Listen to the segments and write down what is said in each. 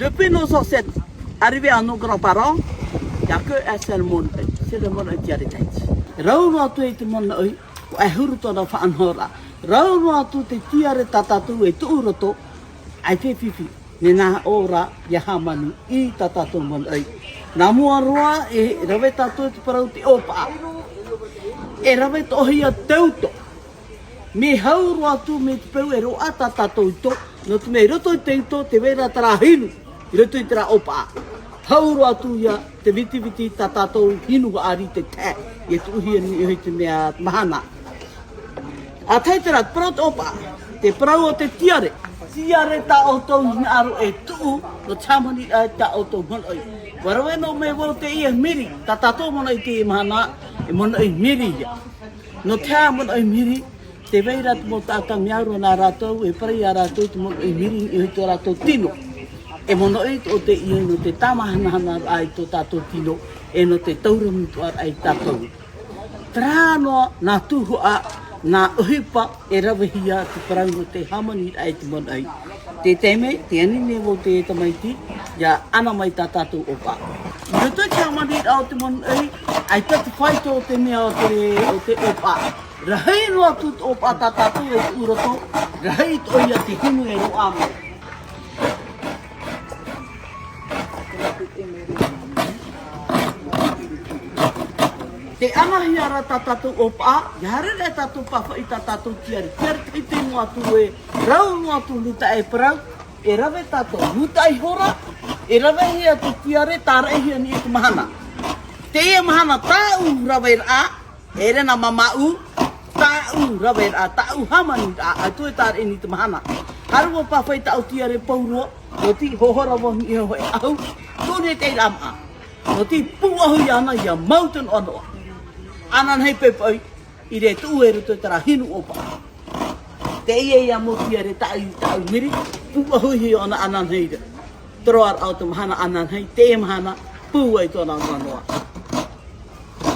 Depuis nos ancêtres arrivés à nos grands-parents, il n'y a qu'un seul monde, c'est le monde entier. Raunua tu e te mana oi, o e huru tona whaanhora. Raunua tu te tiare tatatu e tuuroto, ai te whiwhi, ne nā ora ia hamani i tatatu mana oi. Nā mua roa e rawe tatu e te parau te opa. E rawe tohi a teuto. Me haurua tu me te peu e roa tatatu i to, no tu me roto i teuto te wera tara hinu, i roto i tara opa. Haurua tu ia te viti tatatou hinu ari te te, i tu uhia ni ihi te mea mahana. A teitera, parau te opa, te parau o te tiare. Tiare ta autou hina aro e tuu, no tamani ta autou monoi. Warawe no me wau te ia miri, tatatou monoi te mahana, e monoi miri ia. No tea monoi miri, te veira tu mo tata miauro nā rātou, e pari a rātou tu monoi miri i hui tō rātou tino. E monoi o te ia no te tamahanahana ai tō tātou tino, e no te tauramutu ar ai tātou. Trānoa nā tūhua, nā uhipa e rawahia te parau te hamani ai te monoi. Te teme, te anine wo te tamaiti, ia ana mai tā tātou opa. I roto te hamani au te monoi, ai tati whaito o te mea o te opa. Rahei noa tu te opa tā tātou e te uroto, rahei to ia te hinu e roa mai. Te anahiara tātou opa, iare le tātou papa i tātou tiare. Tiare kei te mua tu e rau mua tu luta e parau, e rawe tātou luta i hora, e rawe hea te tiare, tā reihia ni e te mahana. Te ia mahana tāu rawe rā, e rena mamau, tāu rawe rā, tāu hamani rā, ai tu e tā re ni te mahana. Harua papa i tāu tiare paurua, no ti hohora wahi i hoi au, tōne te rama. No ti puahui ana ia mountain onoa. Anan hei pepoi, i re tu e ruto tara hinu opa. Te ia mo tiare tāu miri, puahui ana anan hei re. Troar au te mahana anan hei, te mahana, puai tōna wanoa.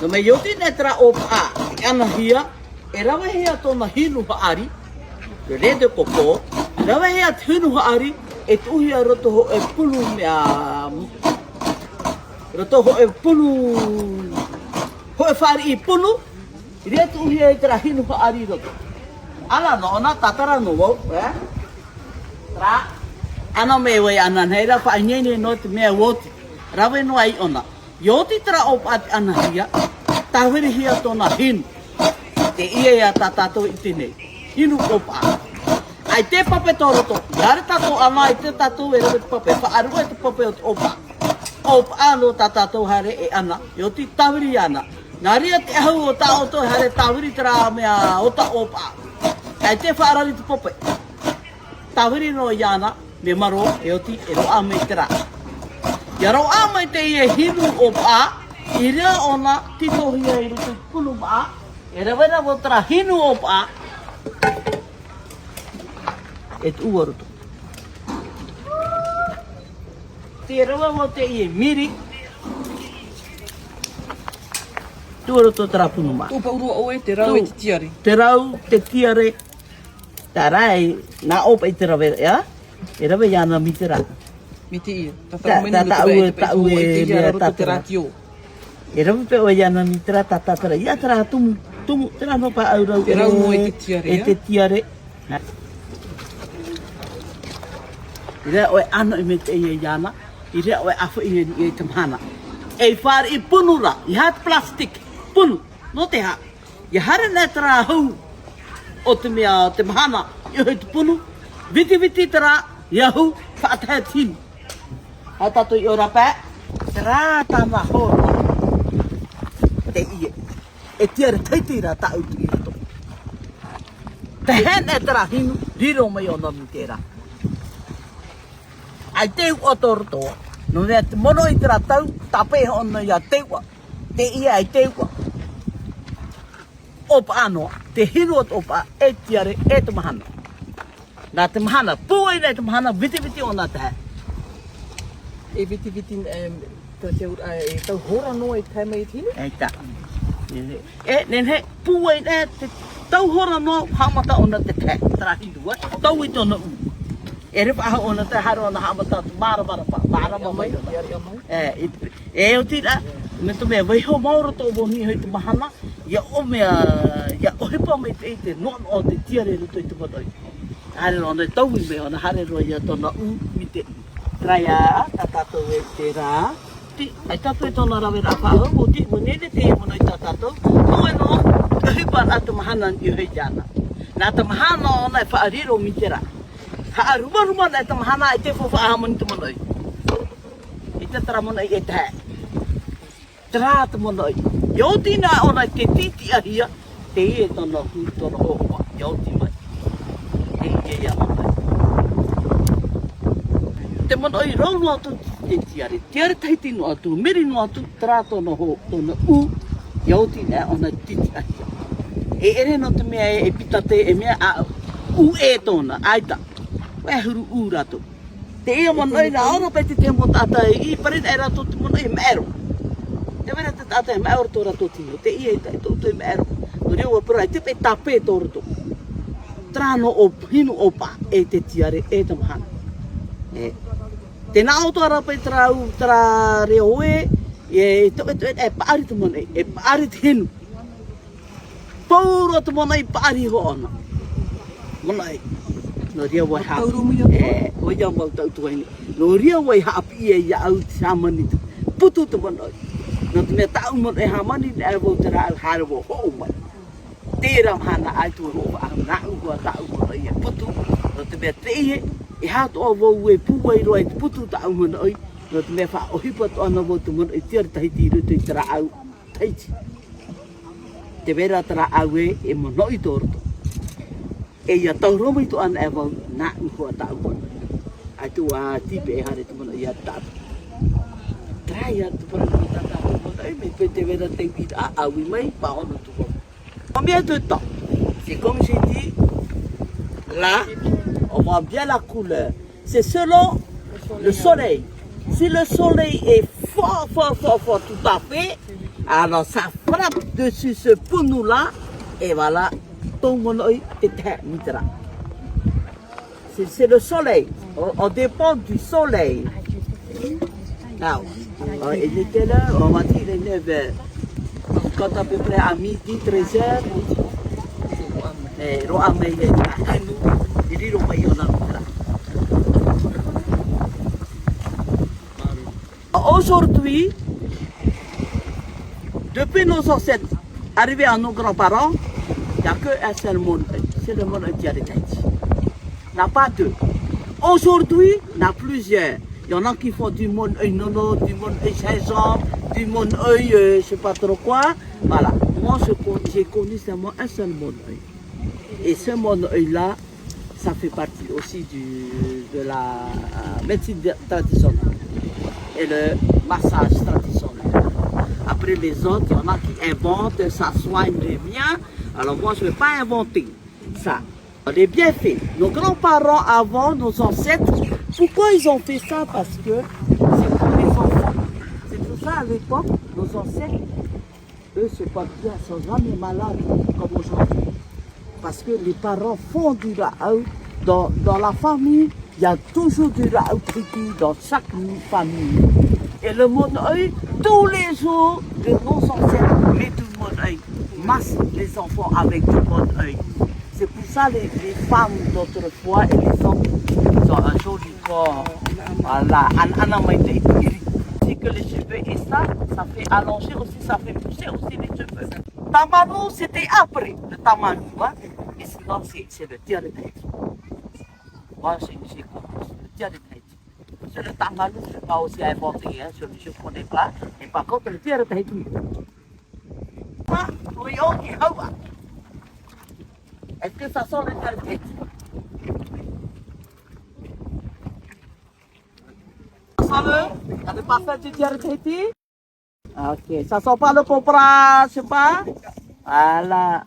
No me yoti ne tara opa, ana hia, e rawe hea tōna hinu haari, re te koko, rawe hea te hinu haari, e tuhia roto ho e pulu mea, roto ho e pulu, ho e whaari i pulu, i rea tuhia e tera hinu haari roto. Ala no, ona tatara no wau, tra, ana me wei anan heira, wha ngene no te mea woti, rawe no ai ona. Yoti tera opa ati ana hia, tawiri hia tōna hinu, te ia tatato i tenei, hinu opa. Ai te pape toroto, iare tato ana i te tato e rawe te pape, whaarua e te pape o te opa. Opa ano tatato hare e ana, yo ti tawiri ana. Nā ria te ahau o ta oto hare tawiri tera mea o ta opa. Ai te whaarari te pape. Tawiri no i ana, me maro e o ti e roa mai tera. Ia roa mai te ie hinu opa, i rea ona titohia i rutu punu maa, e rawera wo tera hinu opa, e te uaruto. Te rawa mo te ie miri, te uaruto tera punuma. Tō paurua oe, te rau e te tiare. Te rau, te tiare, tā rai, nā opa i te rawe, ia? E rawe iana mi te rā. Me te ia. Ta whakamenu le tura e te pei hua e te hia roto te rā ki o. E rawe pe o iana mi te rā, tātara, ia te rā tumu, te rā no pa au rau. Te rau mo e te tiare, ia? E te tiare. I rea oe ano i me te ia iana, i rea oe awha i e te mahana. E whaare i punu ra, i hat plastik, punu, no te ha. I hare ne tera hau o te mea, te mahana, i hoi te punu, viti tera, i hau, whaatahe tinu. Hau tato i ora pē, te rā tāma hōra, te ie. E tiare teitira ta utu i roto. Te hene tera hinu, riro mai o nonu tērā. Ai teu o toroto, no mea te mono i tera tau, tape ono ia teua, te ia ai teua. Opa anoa, te hinu o te opa, e tiare, e te mahana. Nā te mahana, pūai nei te mahana, viti o nā te hea. E viti, e tau hora noa i taima i tine? Ei tā. E, nen he, pūai nei, te tau hora noa, hamata o nā te te, tera hinu, tau i tōna u. E repa aha ona te haro na hamata tu mara pa mara mai. E o tira me to me vai ho mauro to boni hoi te mahana ia o me ia o hepa me te no o te tiare ro to te podoi. Hare no ne tau me ona hare ro ia to na u mi te traia tatato e te ra. Ti ai tato e tona rawe rapa ho o ti mo nele te mo no tatato. No e no hepa atu mahana i hoi jana. Na ta mahana ona e whaariro mi te ra. Ha ruma na ta mahana e te fofa ahamoni te monoi. I te tara monoi e te. Tra te monoi. Yo tina ona te titi ahia, te e tona hu tona hoa. Yo ti mai. E ia monoi. Te monoi rau atu te tiare. Tiare taiti no atu, meri no atu, tra tona ho, tona u. Yo tina ona titi ahia. E ere no te mea e pitate e mea a u e tona, aita. Wea huru u rato. Te ia monoi na ora peti te mo tata i parin e rato te monoi meero. Te vera te tata e meero tō rato tino. Te ia i tai tō e meero. No reo apura i tepe tape tō rato. Trano o hinu opa e te tiare e te mahana. Te nao tō arapai tra reo e e paari te monoi. E paari te hinu. Pauro te monoi paari ho ona. Monoi. No ria wai ha. O ia mau tau tuaini. No ria wai ha api e ia au te samani tu. Putu te monoi. No te mea tau mon e hamani ne e wau te ra al hare wo ho mai. Tēra mahana ai tu e ho a na ua tau monoi e putu. No te mea te e hato o wau e puwai roa e putu tau monoi. No te mea wha o hipa to ana wau te monoi tiara tahiti i ruto i tera au taiti. Te vera tera au e monoi tōroto. E ia tau roma i to ana e wau na ua tau monoi. Ai tu a tipe e hare te monoi i a tatu. Trai atu para ki tata tu monoi me pete vera te ki a awi mai pa ono tu wau. Combien de temps? C'est comme j'ai dit, là, on voit bien la couleur. C'est selon le soleil. Si le soleil est fort, tout à fait, alors ça frappe dessus ce pounou-là, et voilà, ton monoi est mitra. C'est le soleil. On dépend du soleil. Ah, il était là, on va dire, il est 9h. Quand à peu près à midi, 13h, aujourd'hui, depuis nos ancêtres arrivés à nos grands-parents, il n'y a qu'un seul monde, c'est le monde entier de Tahiti. Il n'y a pas deux. Aujourd'hui, il y en a plusieurs. Il y en a qui font du monde œil nono, du monde œil Saint-Jean, du monde œil je ne sais pas trop quoi. Voilà. Moi, j'ai connu seulement un seul monde œil. Et ce monde œil-là, ça fait partie aussi de la médecine traditionnelle et le massage traditionnel. Après les autres, il y en a qui inventent, ça soigne les biens. Alors moi, je ne vais pas inventer ça. Les bienfaits. Nos grands-parents avant, nos ancêtres, pourquoi ils ont fait ça? Parce que c'est pour les enfants. C'est pour ça à l'époque, nos ancêtres, eux se portent bien, ils ne sont jamais malades comme aujourd'hui. Parce que les parents font du raou. Dans la famille, il y a toujours du raou tricky dans chaque famille. Et le monde œil, tous les jours, de nos ancêtres, mais tout le monde œil, masse les enfants avec du monde œil. C'est pour ça les femmes d'autrefois et les hommes ils ont un joli corps. Voilà, c'est que les cheveux et ça fait allonger aussi, ça fait pousser aussi les cheveux. Tamano, c'était après le tamano, hein? Et sinon, c'est le tir de Tahiti. Moi, j'ai compris, le tir de Tahiti. C'est le tamano, je ne vais pas aussi inventer, hein? Je ne connais pas. Et par contre, le tir de Tahiti. Est-ce que ça sent le tir de Tahiti? Ça sent le? T'avais pas fait du tir de Tahiti? Ok, ça sent pas le copra, je sais pas. Voilà.